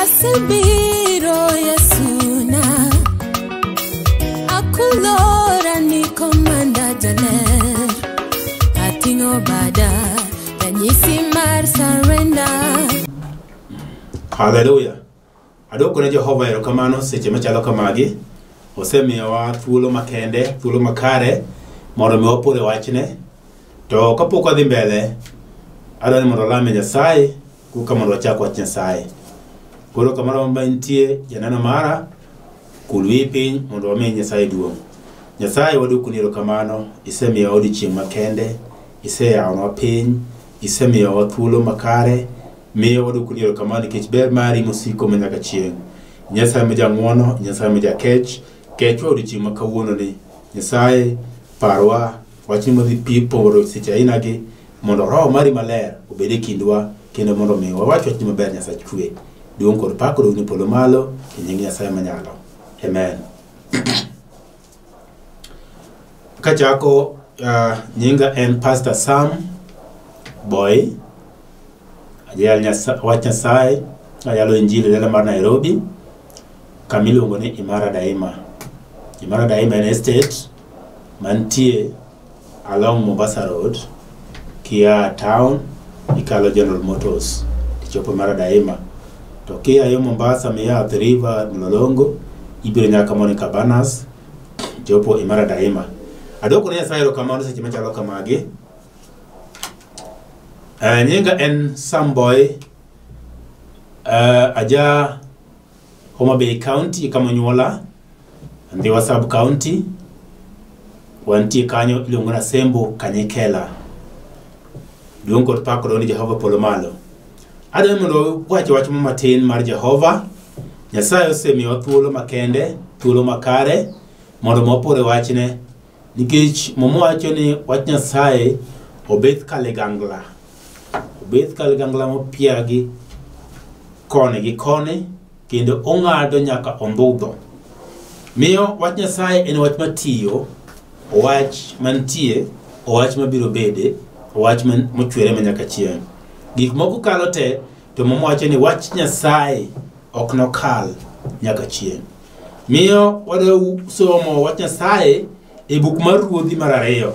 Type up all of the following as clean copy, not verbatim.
Asilbiro Yasuna Akulora ni komanda jaler Atingo bada Danyisi mar surrender. Hallelujah. Adoko ne Jehova erokamano seche machalo kamagi. Osemiyowa thuolo makende, thuolo makare mondo mi wapure wachne. To kapok wadhi mbele, adwani mondo alame Nyasaye kuka mondo wachak wach Nyasaye. Koro kamoro mantie janeno mara kulwi piny mondo wami Nyasaye duong'. Nyasaye wadukoni erokamano, isemiyowa odiochieng' makende, iseyawnwa piny, isemiyowa thuolo makare. Miyo wadukoni erokamano nikech ber mari mosiko manyaka chieng'. Nyasaye ma jang'wono, Nyasaye ma jakech, kechwa odiochieng' ma kawuononi. Nyasaye parwa wachni modhi piporo seche ainagi mondo roho mari maler obed e kindwa kendo mondo mi wawach wachni maber Nyasaye chwe. Duong' kod pak odogni polo malo e nying Nyasaye manyalo. Amen. Kachako nyinga en Pastor Sam Boy. Ajayal wach Nyasaye ayalo injili dala mar Nairobi kamiluongo ni Imara Daima. Imara Daima en estate mantie along Mombasa Road kia town ikalo General Motors tichopo Imara Daima. To kia yo Mombasa miya Athi River Mlolongo ibiro nyaka moni Cabanas tichopo Imara Daima. Adoko ne Nyasaye erokamano seche machalo kamagi. Nyinga en Sam Boy. Aja Homa Bay County kama nyuola Ndiwa Sub County wantie kanyo iluongo na Sembo Kanyekela. Duong' kod pak odogni Jehova polo malo. Adwani mondo wach matin mar Jehova. Nyasaye osemiyowa thuolo makende, thuolo makare mondo wapure wachne nikech mowacho ni wach Nyasaye obeth kaligangla. Obeth kaligangla mopiagi kone gi kone kendo ong'ado nyaka ondhudho. Miyo wach Nyasaye en wach matiyo, wach mantie, wach mabiro bede, wach mochwere manyaka chieng'. Gik moko kalo te to mowacho ni wach Nyasaye ok nokal nyaka chieng'. Miyo wadwa somo wach Nyasaye e buk mar Ruodhi mar 2.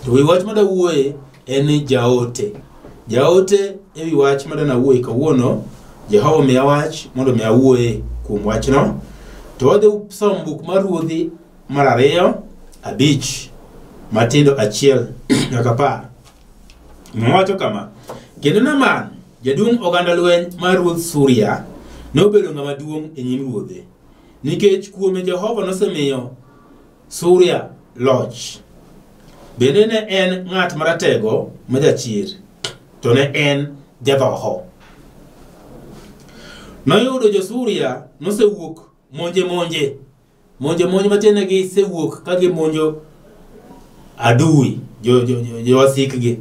To wi wach madawuoye en jaote. Jaote ewi wach madana wuoye kawuono. Jehova miya wach mondo mi awuoye kuom wachno. To wadhi somo buk mar Ruodhi mar 2 5 matindo 1 nyaka 10. Mowacho kama: kendo Naaman jaduong' oganda lweny mar ruodh Suria nobedo ng'ama duong' e nyim ruodhe nikech kuome Jehova nosemiyo Suria loch. Bende ne en ng'at maratego ma jachir, to ne en jadhoho. Noyudo jo-Suria nosewuok monje matiende gi sewuok ka gimonjo adui jowasikgi.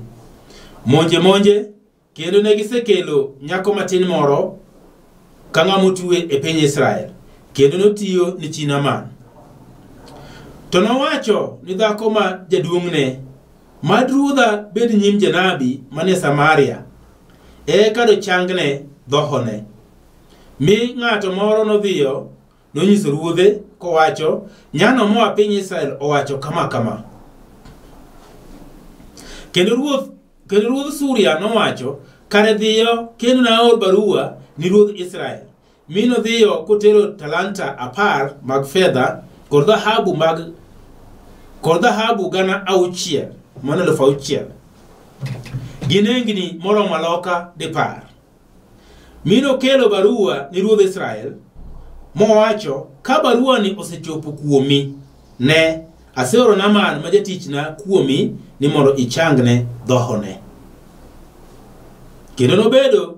Monje kendo ne gisekelo nyako matin moro ka ng'ama otwe e piny Israel kendo notiyo ni chi Naaman. To nowacho ni dhako ma jaduong'ne, mad ruodha bed nyim janabi mane Samaria eka dochangne dhohone. Mi ng'ato moro nodhiyo nonyiso ruodhe kowacho, nyano moa piny Israel owacho kama. Kendo ruodh Suria nowacho, kare dhiyo kendo naor barua ni ruodh Israel. Mi nodhiyo kotero talanta 10 mag fedha kod dhahabu gana 6 mana 6,000 gi nengni moromo loka 10. Mi nokelo barua ni ruodh Israel mowacho, ka barua ni osechopo kuomi, ne aseoro Naaman ma jatichna kuomi ni mondo ichangne dhohone. Kendo nobedo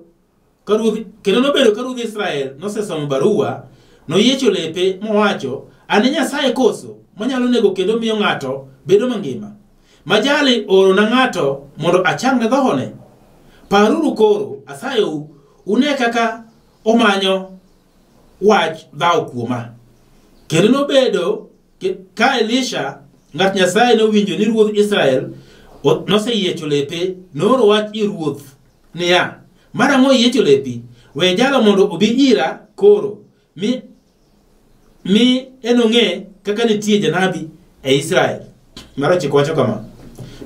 ka ruodh Israel nosesomo barua, noyiecho lepe mowacho, ane Nyasaye koso manyalo nego kendo miyo ng'ato bedo mangima, majali oro na ng'ato mondo achangne dhohone. Paruru koro asayou une kaka omanyo wach dhao kuoma. Kendo nobedo ka Elisha ng'at Nyasaye nowinjo ni ruodh Israel noseyiecho lepe, nooro wach ir ruoth niya, marang'o yiecho lepi? we jalo mondo obi ira koro mi enong'e kaka nitie janabi e Israel. Maro chik wacho kama.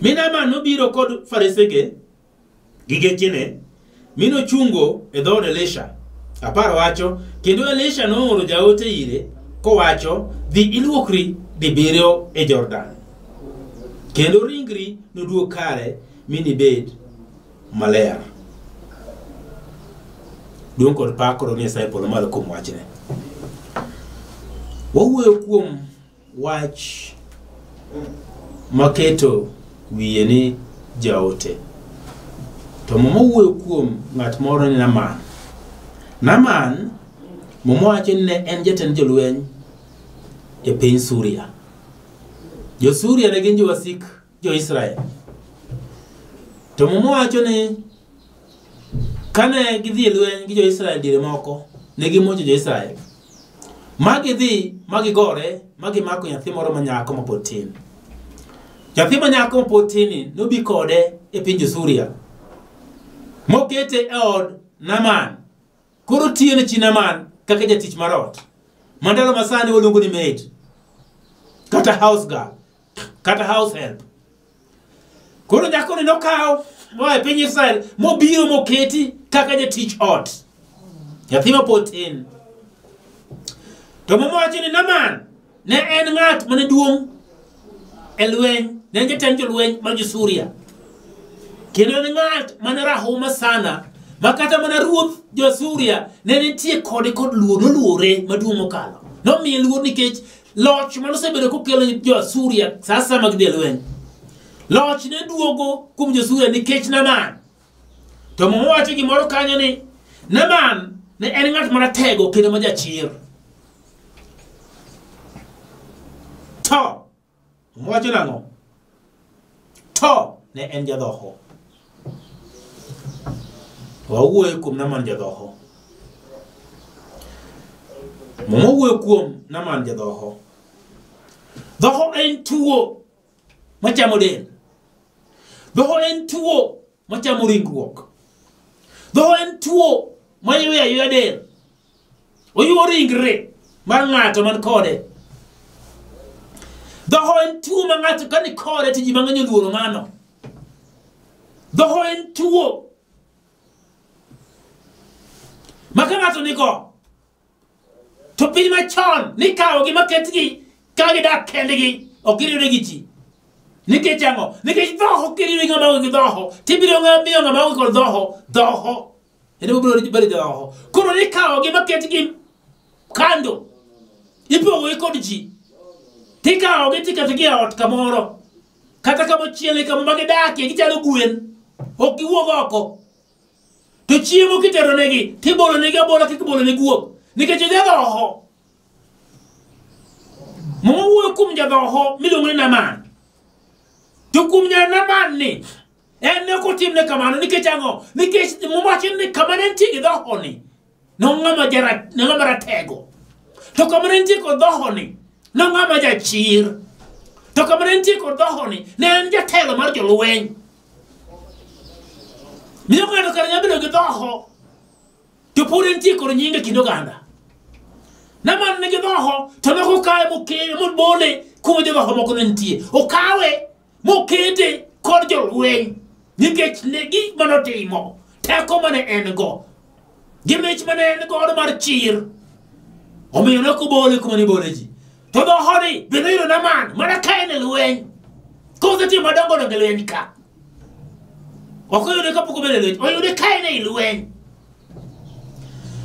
Mi Naaman nobiro kod faresege gi gechene mi nochungo e dhood Elisha. Apar wacho kendo Elisha nooro jaote ire kowacho dhi iluokri dibiriyo e Jordan. Kendo ringri noduog kare mi nibed maler. Duong' kod pak koro ni Nyasaye polo malo kuom wachne. Wawuoyo kuom wach maketo wiye ni jaote. To wawuoyo kuom ng'at moro ni Naaman. Naaman wacho ni ne en jatend jolweny e piny Suria. Jo Suria ne gin jowasik jo Israel. To wacho ni kane gidhi e lweny gi jo Israel dire moko, ne gimonjo jo Israel. Magidhi, magigore, magimako nyathi moro manyako mapod tin. Nyathi manyako mapod tin nobi kode e piny Suria. Mokete e od Naaman. Koro tiyo ne chi Naaman kaka jatich marot. Mandalo masani waluongo ni maid. Kata house girl. Kata house help. Koro nyako ni nokaw moa e piny Israel mobiro moketi kaka jatich ot. Nyathi mapod tin. To wacho ni Naaman ne en ng'at mane duong' e lweny, ne en jatend jolweny mar jo-Suria. Kendo en ng'at mane rahuma sana, makata mana ruoth jo-Suria ne nitie kode kod luor, noluore maduong' mokalo. Nomiye luor nikech loch manosebedo kokelo jo-Suria sasa mag dhi e lweny. Loch ne duogo kuom jo-Suria nikech Naaman. To wacho gimoro kanyo ni Naaman ne en ng'at maratego kendo majachir. To wacho nang'o? To ne en jadhoho. Wawuoyo kuom Naaman jadhoho. Wawuoyo kuom Naaman jadhoho. Dhoho en tuo machamo del. Dhoho en tuo machamo ringruok. Dhoho en tuo mayuya yuya del. Oyuo ringre mar ng'ato man kode. Dhoho en tuo ma ng'ato ka ni kode to ji mang'eny oluoro ng'ano. Dhoho en tuo ma ka ng'ato nigo to piny machon nikawogi maketgi ka gidak kendgi ok giriwre gi ji. Nikech ang'o? Nikech dhoho kiriwre gi ng'ama onge gi dhoho tibiro miyo ng'ama onge kod dhoho. Ene biro bedo dhoho. Koro nikawogi maketgi kando ipogogi kod ji. Tikawogi tiketogi e ot kamoro. Kata kamochiele kama magidakie gichalo gwen. Ok giwuog oko. To chiemo kitero negi tibolo negi abola kik bolo negi guok. Nikech jadhoho. Mowuoyo kuom jadhoho miluongo ni Naaman. To kuom Naaman ni en ne kotimne kamano nikech ang'o? Nikech wacho ni kama ne nitie gi dhoho ni ng'ama ratego. To kama ne nitie kod dhoho ni ng'ama jachir. To kama ne nitie kod dhoho ni ne en jatelo mar jolweny. Miyo ng'ato kare nyalo bedo gi dhoho to pod nitie kod nyinge kind oganda. Naaman nigi dhoho to ne okawe mobole kuma jodhoho moko ne nitie. Okawe mokete kod jolweny nikech ne gik manotimo, teko mane en go, gi mich mane en godo mar chir. Omiyo ne okobole kuma nibole ji. To dhoho ni bende yudo Naaman mana ka en e lweny. Kosetimo madongo dongo e lweny ka. Ok oyude kapok obedo e lweny, oyude ka en e lweny.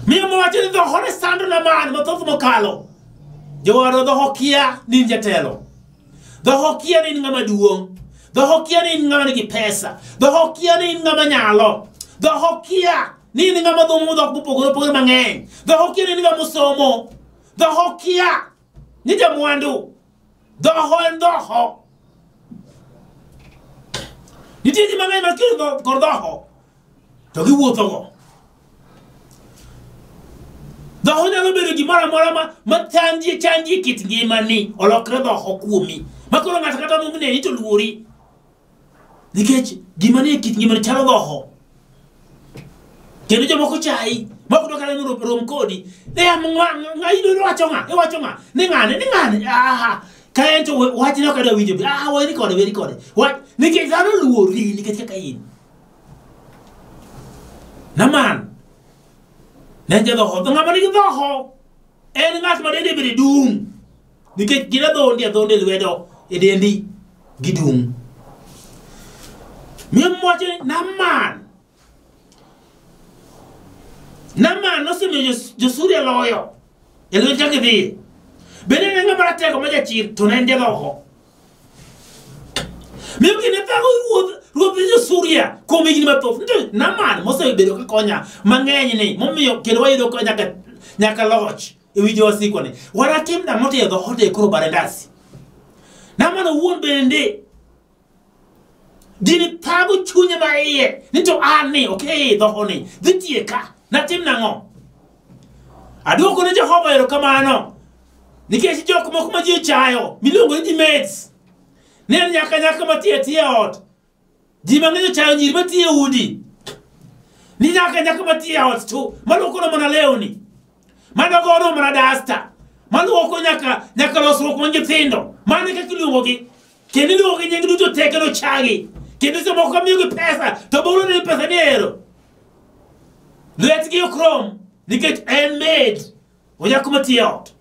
Miyo mowacho ni dhoho ne sando Naaman mathoth mokalo. Jowaro dhoho kia ni jatelo. Dhoho kia ni ng'ama duong'. Dhoho kia ni ng'ama nigi pesa. Dhoho kia ni ng'ama nyalo. Dhoho kia ni ng'ama dhomo dhok mopogore opogore mang'eny. Dhoho kia ni ng'ama osomo. Dhoho kia ni jamwandu. Dhoho en dhoho. Nitie ji mang'eny makiro kod dhoho to giwuothogo. Dhoho nyalo bedo gimoro amora ma chandi kit ngimani olokre dhoho kuomi. Makoro ng'ato kata nomneni to luori. Nikech gimani kit ngimani chalo dhoho. Kendo jomoko chai Moko do kala rom kodi. Ne am ngai do wachonga, e wachonga. Ni ngane. Aha. Kaento wati no kada winjo. Ah, we record. What? Ni ke zano luori ni ke kain. Naman. Nende do ho, ngama ni do ho. En ngat ma de be dum. Ni ke gina do ndia do de wedo. E de ndi gidum. Mi moje naman. Naman no se me je suri loyo. Ele jange vi. Bene nga barate ko maja chir to nende do ho. Mi ke ne pa ko je suria ko me gina to. Naman mo se be do ka konya. Mangenyi ni mo mi yo ke do do ko nyaka loch. E wi jo si ko ne. Wara tim na mote do ho de ko barendasi. Naman won bende. Dini pago chunya ba iye. Nito ane okay do ho ni. Ditie ka. Natim nango. Adoko na Jehova yero kamano. Nikeshi joko mo kuma ji chayo. Milongo ni mates. Nen nyaka matie tie ot. Ji mangenyo chayo nyiri matie udi. Ni nyaka matie ot tu. Maloko no mona leoni. Manogo no mona dasta. Maloko nyaka loso ko ngi tindo. Mane ka kilungo gi. Kendi lo gi nyengi duto teke no chagi. Kendi so mo ko mi pesa. To bolo ni pesa nero. Let's get chrome. Ni get handmade. Oya kuma tiot.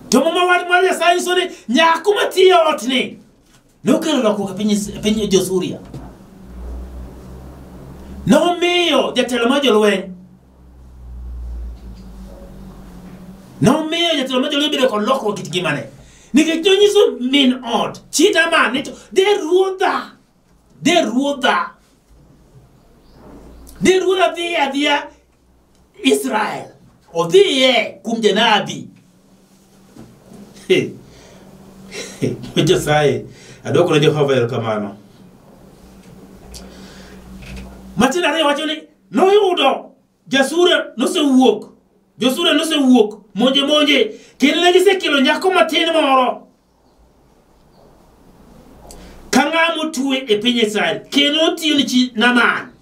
To mama wali science ni nya kuma tiot ni. No kero la ko penye Josuria. No meo ya telemajo lwen. No meo ya telemajo lwen bi ko loko kitigimane. Ni get jonyi so min odd. Chita man nito de ruoda. De rula via Israel. O via kumjenabi. Mwejo sae. Adoko na Jehova yero kamano. Matina re wachoni. No yudo. Josura no se wuok. Monje. Kene legise kilo nyako matene moro. Kanga mutue e pinye Israel. Kene otiyo ni chi naman.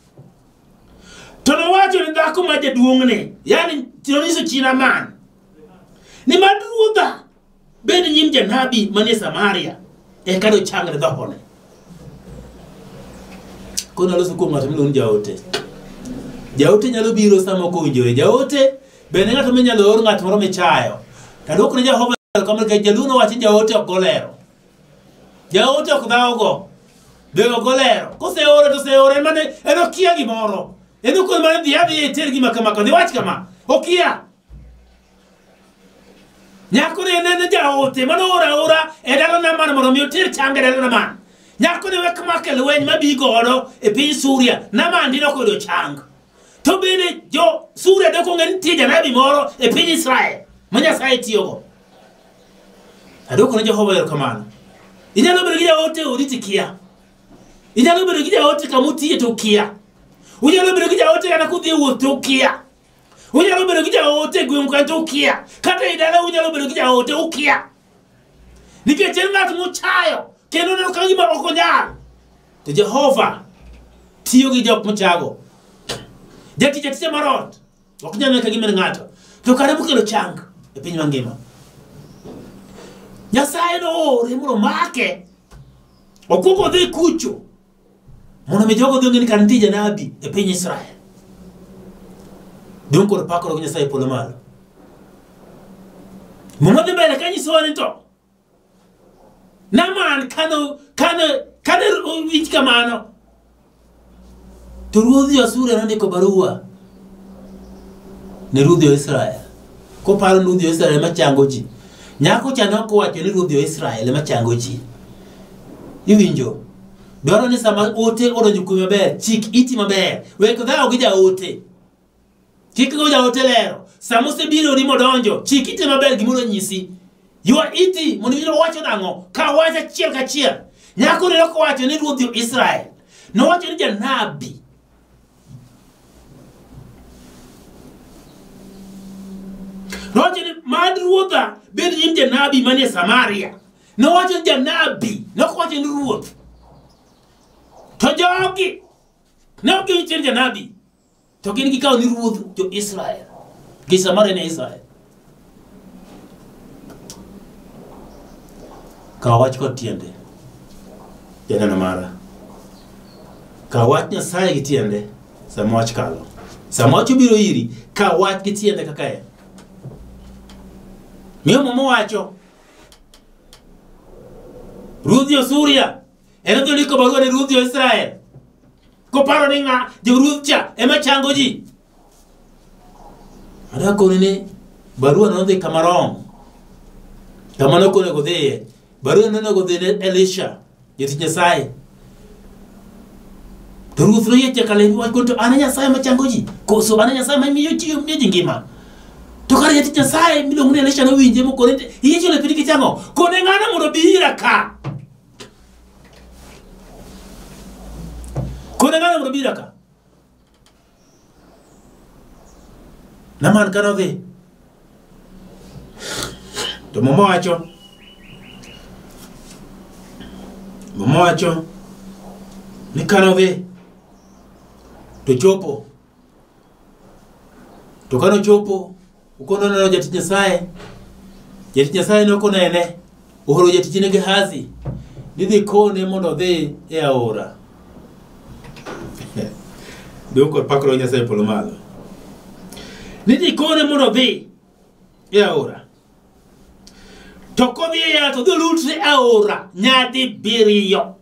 Tono wacho ni dako maja duongne. Yani tironiso china man. Ni madruda. Beni nyimja nabi mani Samaria. Kado changre dhahone. Kona losu kuma tumilo jaote. Jaote nyalo biro samo kujoe. Jaote beni ngata menya lor ngata moro mechayo. Tadoko ni Jehova kama ke jaluno wachi jaote okolero. Jaote okdaogo. Bego golero. Ko se ore mane eno kia gimoro. Eno ko mane diabi tergi makama ko diwach kama. Okia. Nyakore nene jaote mano ora edalo na man moro mi ter change edalo na man. Nyakore wek makel wen mabi godo e piny Suria na man dino ko do chang. To bene jo Suria de ko ngen tija nabi moro e piny Israel. Manya sai tiyogo. Adoko na Jehova yero kamano. Inyalo bedo gi jaote oriti kia. Inyalo bedo gi jaote kamuti to kia. Unyalo bedo gi jaote kana kudhi wuoth to kia. Unyalo bedo gi jaote gwem kan to kia. Kata idala unyalo bedo gi jaote ukia. Nikech en ng'at mochayo kendo ne ka gima ok onyal. To Jehova tiyo gi jok mochago. Jatije marot. Ok nyal ka gima ng'ato. To kare mukelo chang e piny mangima. Nyasaye no remuro make. Okuko dhi kucho. Mono mi jogo dhongi ni kanti nabi e piny Israel. Dunko ro pakoro Nyasaye polo malo. Mono de bele kanyi soani to. Naman kane wich kamano. To ruodhi Asuria nandiko barua ne ruodhi Israel. Ko paro ruodhi Israel machango ji. Nyako chano ko wacho ni ruodhi Israel machango ji. Iwinjo. Dwaro ni sama ote odonjo kuom maber, chik iti maber. Wek dhao gi jaote. Kik go jaote lero. Sama osebiro ri modonjo, chik iti maber gimoro nyisi. Ywa iti mondo wiro wacho nango, ka wacha chiel ka chiel. Nyako ne ko wacho ni ruodhi Israel. No wacho ni janabi. No wacho ni mad ruodha bed nyim janabi manie Samaria. No wacho ni janabi, no ko wacho ni ruodh. To jogi ne ok giwinjo janabi. to gin gikawo ni ruodh jo Israel gi Samaria ne Israel. Ka wach kod tiende janeno mara, ka wach Nyasaye gi tiende sama wach kalo, sama wach biro iri ka wach gi tiende kaka en. Miyo momo wacho ruodh jo-Suria en dho ndiko barua ne ruodh jo-Israel koparo ni ng'a joruodh cha ema chango ji. Adakone ni barua nodhi kama rom, kama nokonego dhiye. Barua nonego dhi ne Elisha jatich Nyasaye, to ruoth noyieche kalewi wach to an Nyasaye ma chango ji koso an Nyasaye ma miyo ji ngima. To kare jatich Nyasaye miluongo ni Elisha nowinje mokone iyiecho lepni gichango kone ng'ano mondo bi ira ka. Kone ng'ano mondo bi ira ka. Naman kanodhi to momo wacho ni kanodhi to chopo, to kano chopo ukono neno jatich Nyasaye nokonene ohoro jatichne Gehazi ni dhi kone mondo dhi e aora. Doko pakro Nyasaye polo malo ni dhi kone mondo dhi e aora, to kodhi e yato dhi lutre aora nyadi 7.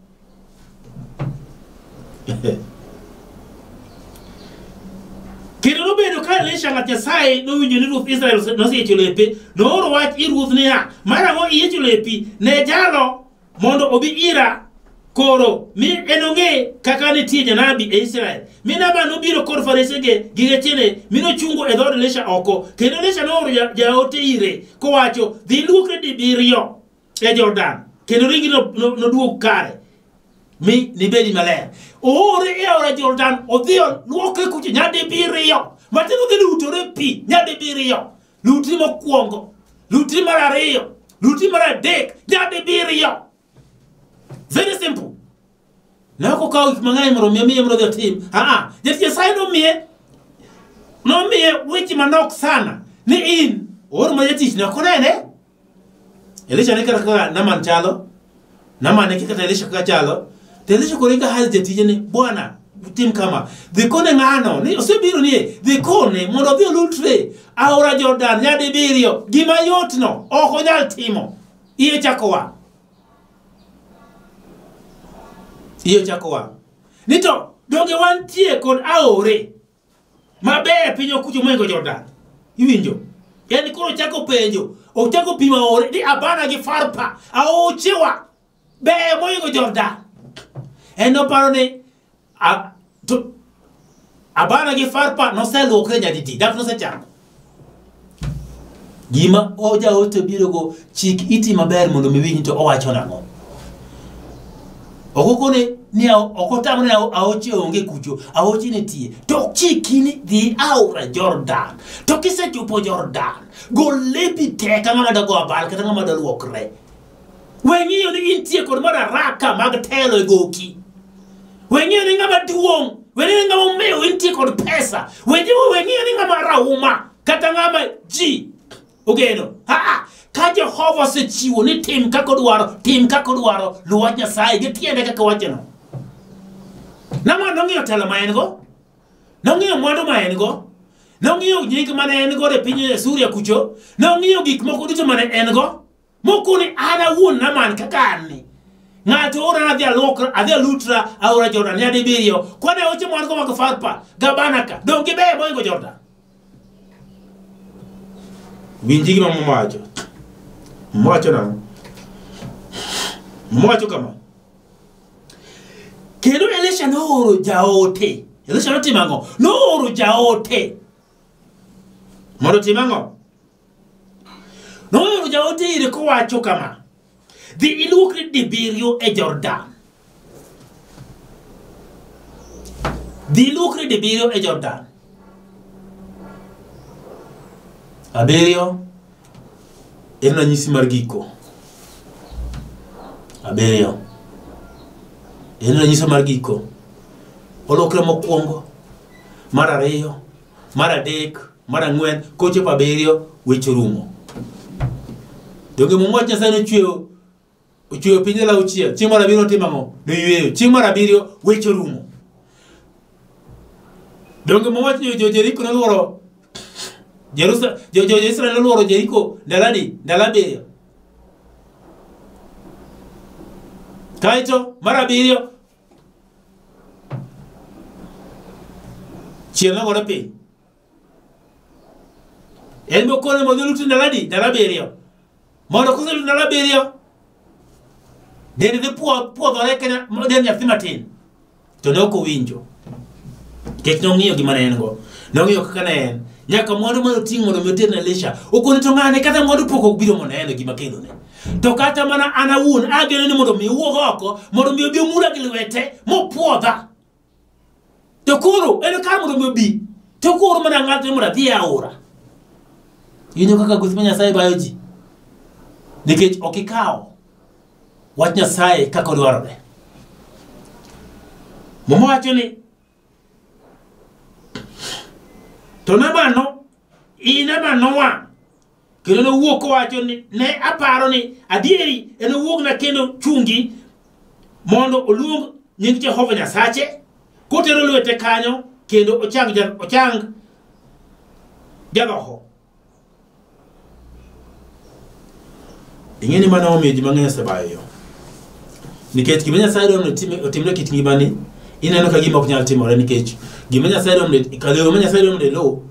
Kendo nobedo ka Elisha ng'at Nyasaye nowinjo ni ruoth Israel nosiecho lepe, nooro wach ir ruoth niya, marang'o iyiecho lepi ne jalo mondo obi ira koro mi enong'e kaka nitie janabi e Israel. Mi Naaman nobiro kod faresege gi gechene mi nochungo e dhood Elisha oko, kendo Elisha nooro jaote ire kowacho dhi luokre di 7 e Jordan kendo ringi noduog kare mi nibedi maler. Oore e aora Jordan odhi luokre kucho nyadi 7 matendo dhi lutore pi nyadi 7, lutri mokwongo, lutri mar ariyo, lutri mar adek nyadi 7. Very simple. Na ko kaw mang'any moro miye moro dhi tim. Jatich Nyasaye nomiye weche manok sana ni in or ma jatich ne okonene. Elisha ne kaka Naaman chalo, Naaman ne kaka Elisha kaka chalo. To Elisha koringa hal jatije ni bwana tim kama dhi kone ng'ano ni osebiro ni dhi kone mondo dhi lutre aora Jordan nyadi 7. Gima yotno ok onyal timo. Iye chakowa. Nito donge wantie kod aore maber pinyo kucho mwengo Jordan. Iwinjo? Yani koro chako penjo, ochako pima aore ni Abana gi Farpa aochewa be mwengo Jordan. Eno paro ni Abana gi Farpa noseluokre nyadidi, dak nosechako. Gima oja ote birogo chik iti maber mondo miwinji to owacho nang'o. Okokone ni okotamne aoche onge kucho, aoche netie. To chikini dhi aora Jordan. To kisechopo Jordan, gol lepi teka ng'ama dago abal kata ng'ama daluokre. Weng'iyo ni intie kod madaraka mag telo e goki. Weng'iyo ni ng'ama duong', weng'iyo ni ng'ama omew intie kod pesa. Weng'iyo ni ng'ama rauma kata ng'ama ji ogeno. Ka Jehova sechiwo ni tim kako dwaro luwach Nyasaye gi tiende kaka wacheno. Naaman nong'iyo telo ma en go, nong'iyo mwandu ma en go, nong'iyo nying mane en go e piny Suria kucho, nong'iyo gik moko duto mane en go, mokoni an awuon Naaman kaka an ni. Ng'ato ora adhi alutra aora Jordan nyadi 7, kwane oche mwan go mag Farpa, Gabanaka, dong gibe moingo Jordan. Winji gima mwacho. Mwacho kama. Kendo Elisha nooro jaote. Elisha notimang'o? Nooro jaote. Mondo timang'o? Nooro jaote ire kowacho kama. Dhi iluokri di 7 e Jordan. Dhi iluokri di 7 e Jordan. 7 en ranyisi mar giko. 7 en ranyisi mar giko. Olokre mokwongo, mar ariyo, mar adek, mar ang'wen, kochopo abiriyo, weche rumo. Donge Wach Nyasaye nochweyo piny e auchiel, chieng' mar abiriyo notimo ang'o? Noyweyo. Chieng' mar abiriyo weche rumo. Donge Wach Jeriko noluoro Jerusalem, Israel noluoro Jeriko ndalo abiriyo. Kaito mar abiriyo chieng' nogore piny. En bokone modhi luto ndalo abiriyo. Mondo koseluto ndalo abiriyo, dende dhi puodhore kenya den nyathi matin. To nok owinjo. Kech nong'iyo gima ne en go. Nong'iyo kaka ne en. Nyaka mwandu mano ting' mondo mi oter ne Elisha. Okone to ng'ane kata mwandu pok obiro mondo en gima kelo ne. To kata mana an awuon ageno ni mondo mi wuog oko, mondo mi obi omura gi lwete mopuodha. To koro en kar mondo mi obi. To koro mana ng'ato mondo adhi e aora. Inyo kaka gweth ma Nyasaye bayo ji. Nikech ok ikawo wach Nyasaye kaka odwarore. Momo wacho ni to Nabano wang'. Kendo nowuok kowacho ni ne aparo ni adieri en owuok na kendo chungi mondo oluong nying Jehova Nyasache kotero lwete kanyo kendo ochang jadhoho. Ing'eni mana omiyo ji mang'eny osebayo. Nikech gima Nyasaye dwaro ni otimre kit ngimani, ineno ka gima ok nyal timore nikech gima Nyasaye dwaro ni kalero ma Nyasaye dwaro ni lo,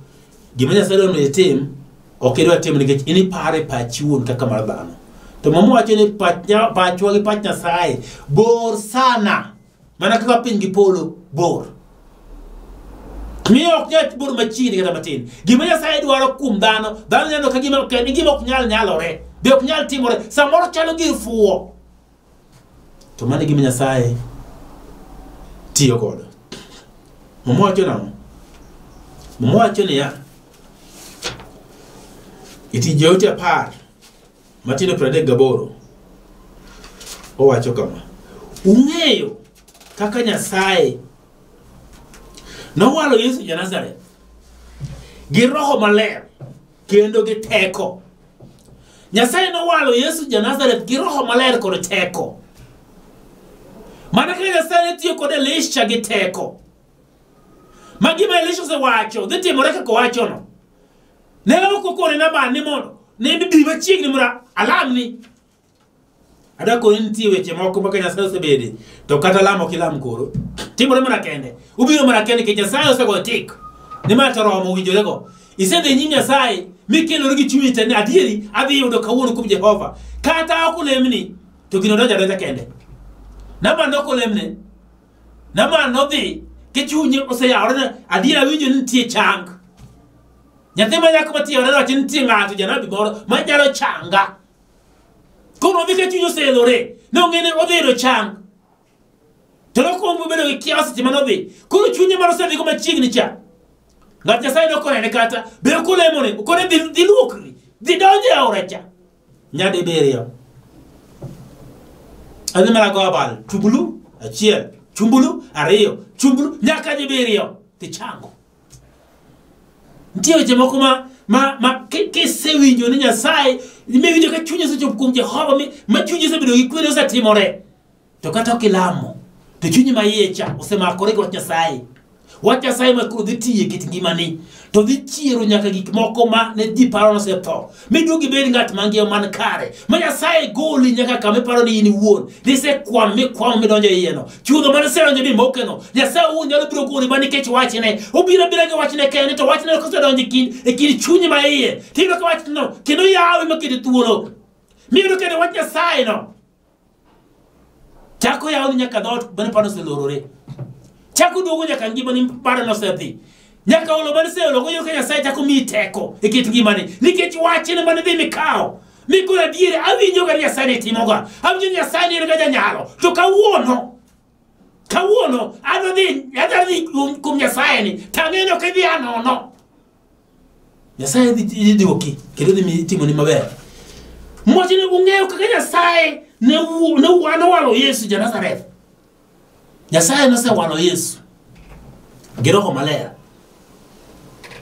gima Nyasaye dwaro ni tim ok idwa tim nikech ini pare pachi wuon kaka mar dhano. To Momo wacho ni pachwa gi pach Nyasaye bor sana. Mana kaka piny gi polo bor. Miyo ok nyal bor machiegni kata matin. Gima Nyasaye dwaro kuom dhano neno ka gima ok nyal nyalore. Be ok nyal timore. Samoro chalo gir fuwo. To mano gima Nyasaye tiyo godo. Momo wacho nang'o? Momo wacho ni ya iti Jote 10 matindo 38 owacho kama: ung'eyo kaka Nyasaye nowalo Yesu ja-Nazareth gi Roho Maler kendo gi teko. Nyasaye nowalo Yesu ja-Nazareth gi Roho Maler kod teko. Mana kaka Nyasaye tiyo kod Elisha gi teko. Ma gima Elisha osewacho dhi timore kaka owacho no. Ne okokone Nabal ni mondo ne bibi machiegni mura alamni. Adako nitie weche moko maka Nyasaye osebede to kata lamo kilam koro timore mana kende. Ubiro mana kende ke Nyasaye osego tik. Ni ma to romo winjore go. Isedhi nyim Nyasaye mikelo gi chunyi tene adieri adhi yudo kawuono kuom Jehova. Kata okulemni to gino donja kende. Nabal nokolemne. Nabal nodhi ke chunyi oseyawore adiera winjo ni nitie chang. Nyathi ma nyako matiyo neno wacho nitie ng'ato janabi moro ma nyalo changa. Koro odhi ke chunyi oselore. Nong'ene odhi yudo chang. To nokuongo bedo gi kiasi seche manodhi. Koro chunye mar osedhi go machiegni cha. Ng'at Nyasaye nokonene kata be okulemone okone dhi luokri. Dhi donjo e aora cha. Nyadibiriyo. Adhi mana go abal. Chumbulu 1, chumbulu 2, chumbulu nyaka dibiriyo. Dhi chango. Ntie weche moko ma kisewinjo ni Nyasaye imiwinjo ka chunye osechopo kuom Jehova ma chunye osebedo gi kwere osetimore. To kata ok ilamo to chunye maiye cha osemakore gi wach Nyasaye. Wach Nyasaye ma koro dhi tiye kit ngimani to dhi chiero nyaka gik moko ma ne ji paro nosetho. Miduogi bed ng'at mangima man kare ma Nyasaye goli nyaka kama iparo ni in iwuon nisekwamo midonjo e iye no. Chudho mane sedonjo bi mokeno Nyasaye owuon nyalo biro goli ma nikech wachne obiro gi wachne kende to wachne kosedonjo e kind chunye ma iye tiyudo ka wachno kendo yawe makete thuolo. Miyudo kendo wach Nyasaye no chako yawo ni nyaka dhoot mane paro oselorore. Chako duogo nyaka ngimani paro nosedhi. Nyaka olo mane seolo goyo ka Nyasaye chako miyi teko e kit ngimani nikech wachne mane dhi mikawo. Mikora diere awinjo ga Nyasaye timoga. Awinjo Nyasaye ni ga janyalo. To kawuono adhi kum Nyasaye ni tang'eno ka dhi anono. Nyasaye dhi duoki kendo dhi timo ni maber. Mochine ung'eyo kaka Nyasaye ne walo Yesu ja-Nazareth. Nyasaye nosewalo Yesu gi Roho Maler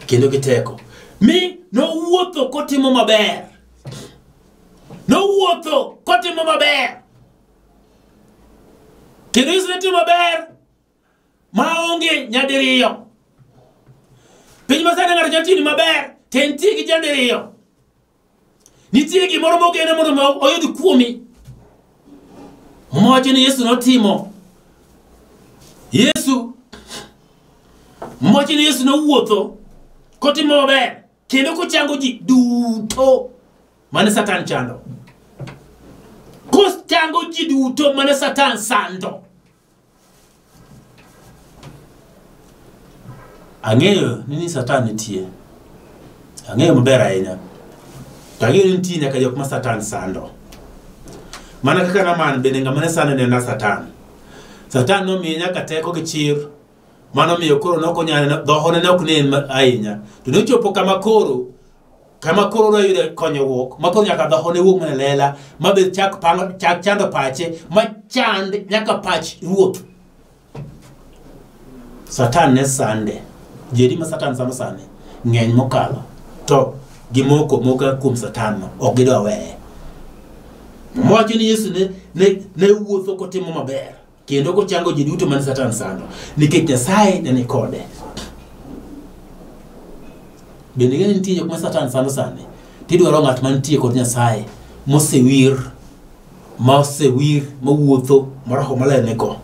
kendo gi teko. Mi nowuotho kotimo maber. Nowuotho kotimo maber. Kendo Yesu ne timo maber maonge nyadiriyo. Piny masani ng'ato nyalo timo maber to nitie gi nyadiriyo. Nitie gimoro mogeno mondo oyud kuomi. Mowacho ni Yesu notimo. Mowacho ni Yesu nowuotho kotimo maber kendo kochango ji duto mane Satan chando. Kochango ji duto mane Satan sando. Ang'eyo ni Satan nitie. Ang'eyo maber ahinya. Ang'eyo ni nitie nyaka jok ma Satan sando. Mana kaka Naaman bende ng'ama ne sando ne Satan. Satan nomiye nyaka teko gi chir. Mano miyo koro nokonyane dhohone ne ok nen ahinya. To nochopo kama koro noyude konyruok. Ma koro nyaka dhohone wuog mana lela. Ma bed chak chando pache. Ma chand nyaka pach ruoth. Satan ne sande. Jeri ma Satan sando sane ng'eny mokalo. To gimoko kuom Satan no ok gidwa weye. Mowacho ni Yesu ne wuotho kotimo maber kendo kochango ji duto man Satan sando nikech Nyasaye ne ni kode. Bende ng'eni nitie jok ma Satan sando sane tidwaro ng'at mantie kod Nyasaye mosewir mawuotho Roho Maler ne go.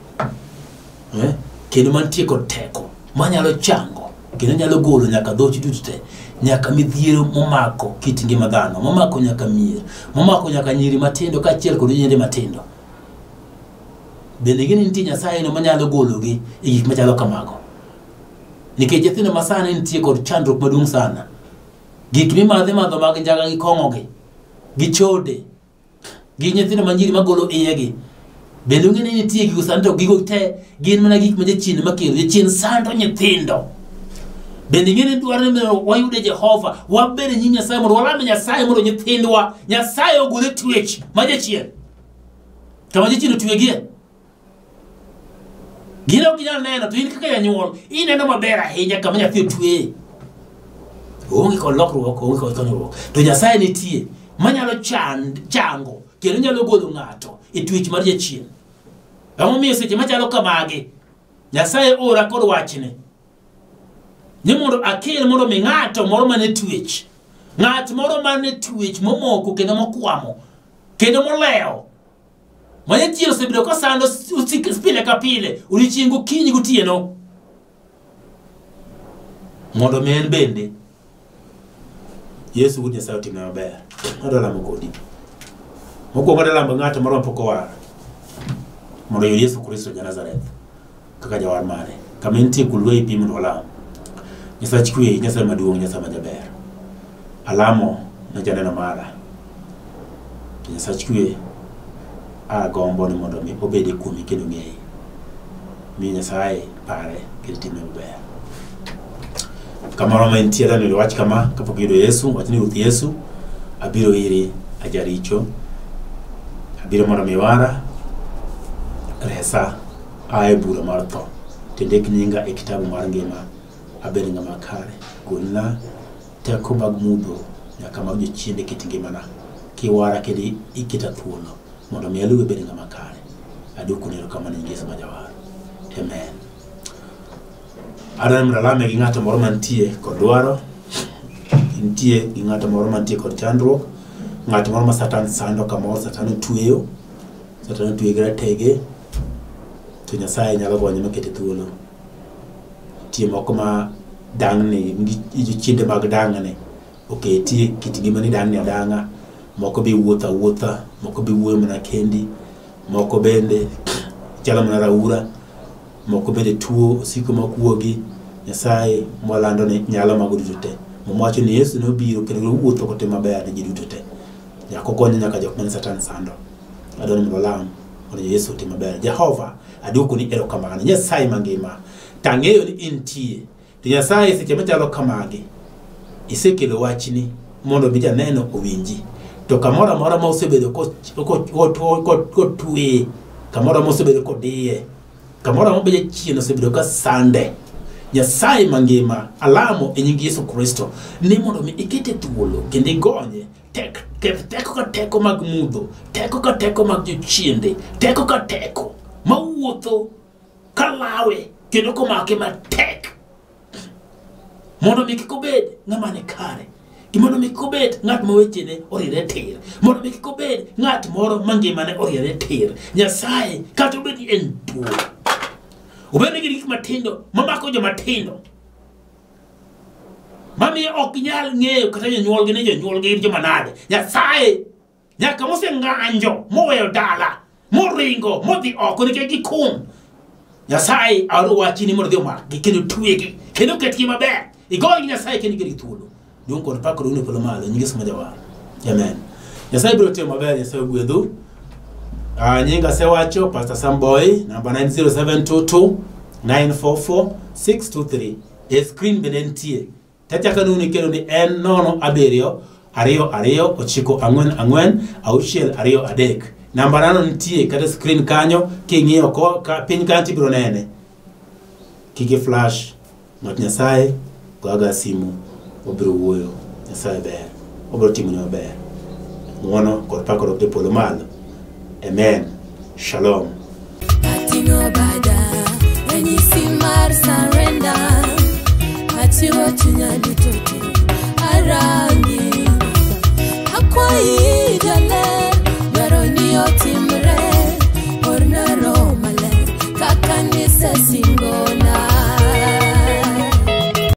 Kendo mantie kod teko manyalo chango kendo nyalo golo nyaka dhochi duto te, nyaka midhiero momako kit ngima dhano, momako nyaka mier, momako nyaka nyiri matindo kaachiel kod nyende matindo. Bende gini nitie Nyasaye no manyalo gologi e gik machalo kamago. Nikech nyithindo masani nitie kod chandruok maduong' sana. Gik mimadho mag njaga gi kong'ogi, gi chode, gi nyithindo manyiri magolo iyegi. Bende ng'eni nitie gigo sani to gigo te gin mana gik ma jachien makelo, jachien sando nyithindo. Bende ng'eni dwaro ni wayude Jehova, wabed nyim Nyasaye mondo walame Nyasaye mondo nyithindwa Nyasaye ogole twech ma jachien. Kama jachien otwegie. Gino ginyal neno to in kaka janyuol ineno maber ahinya kama nyathi otweye. Onge kod lokruok, onge kod konyruok. To Nyasaye nitie manyalo chango kendo nyalo golo ng'ato e twech mar jachien. Emomiyo seche machalo kamagi Nyasaye ora kod wachne ni mondo akel mondo mi ng'ato moro mane twech, ng'at moro mane twech momoko kendo mokwamo kendo moleo, mane chiero sebedo ka sando pile ka pile odiochieng' kinyi gotieno, mondo mi en bende Yesu wuod Nyasaye otimne maber. Adwa lamo kodi. Mokwongo adwa lamo ng'ato moro mapok owar mondo oyud Yesu Kristo ja Nazareth kaka jawar mare. Kama entie kulwa e pi mondo walam. Nyasach kwe, Nyasaye maduong', Nyasaye majaber. Alamo na janeno mara. Nyasach kwe agombo ni mondo mi obede kuomi kendo ng'eyi. Mi Nyasaye pare kendo timne maber. Kamoro ma entie dani wach kama kapok yudo Yesu, wach ni Ruoth Yesu abiro iri ajaricho. Abiro mondo mi wara resa ae bura mar tho. Tindik nyinga e kitabu mar ngima. Abed ng'ama kare. Golna teko mag mudho nyaka mag jochiende kit ngimana. Kiwara kendo iketa thuolo mondo mi aluwe bed ng'ama kare. Adwokoni erokamano ne Yesu ma jawar. Amen. Adwaro mondo alame gi ng'ato moro mantie kod dwaro. Nitie gi ng'ato moro mantie kod chandruok. Ng'ato moro ma Satan sando kamoro, Satan otweyo. Satan otweyo gi ratege. To Nyasaye nyalo gonye makete thuolo. Tie moko ma dang'ne, jochiende mag dang'ne oketi kit ngimani dang'ne adang'a. Moko be wuotho awuotha, moko be wuoyo mana kendi, moko bende chalo mana raura, moko bende tuo osiko makuogi. Nyasaye mwalando ne nyalo mago duto te. Mwacho ni Yesu nobiro kendo wuotho kotimo maber ne ji duto te. Nyaka okonyo nyaka jok mane Satan sando. Adwaro mondo lam mondo Yesu otim maber. Jehova adwokoni erokamano. Nyasaye mangima, tang'eyo ni intie. To Nyasaye seche machalo kamagi isekelo wachni mondo mi janeno owinji. To kamoro amora ma osebedo kotwe, kamoro ma osebedo kodiye, kamoro ma bedo chien osebedo ka sande, Nyasaye mangima alamo e nying Yesu Kristo ni mondo mi ikete thuolo kendo igonye teko ka teko mag mudho, teko ka teko mag jochiende, teko ka teko mawuotho kalawe kendo komake matek mondo mi kikobed ng'ama ne kare, mondo mi kikobed ng'at ma wechene orire tir, mondo mi kikobed ng'at moro mangimane orire tir. Nyasaye kata obed en tuo, obed gi gik matindo mamako jomatindo mami ok nyal ng'eyo kata jonyuolgi ne jonyuolgi joma nade. Nyasaye nyaka moseng'anjo moweyo dala moringo modhi oko nikech gikum, Nyasaye aro wachi ni mondo dhi omakgi kendo twegi kendo ketgi maber. Igony Nyasaye kendo iketgi thuolo. Duong' kod pak kod polo malo nyingi sama jawar. Amen. Nyasaye biro timo maber, Nyasaye gwedhu. Nyinga sewacho Pastor Samboy number 90722 944 623. Screen benentie. Tatiaka nuni kero ni en nono aberio ario 944 auchiel ario adek. Namba nano nitie kata screen kanyo king'iyo ko ka piny kanti biro nene. Kiki flash not Nyasaye goga simu obiro wuoyo. Nyasaye ber obiro timo ni maber. Ng'wono kod pak kod polo malo. Amen. Shalom. Atingo bada ranyisi mar surrender. Achiwo chunya duto te arangi. Akwai jala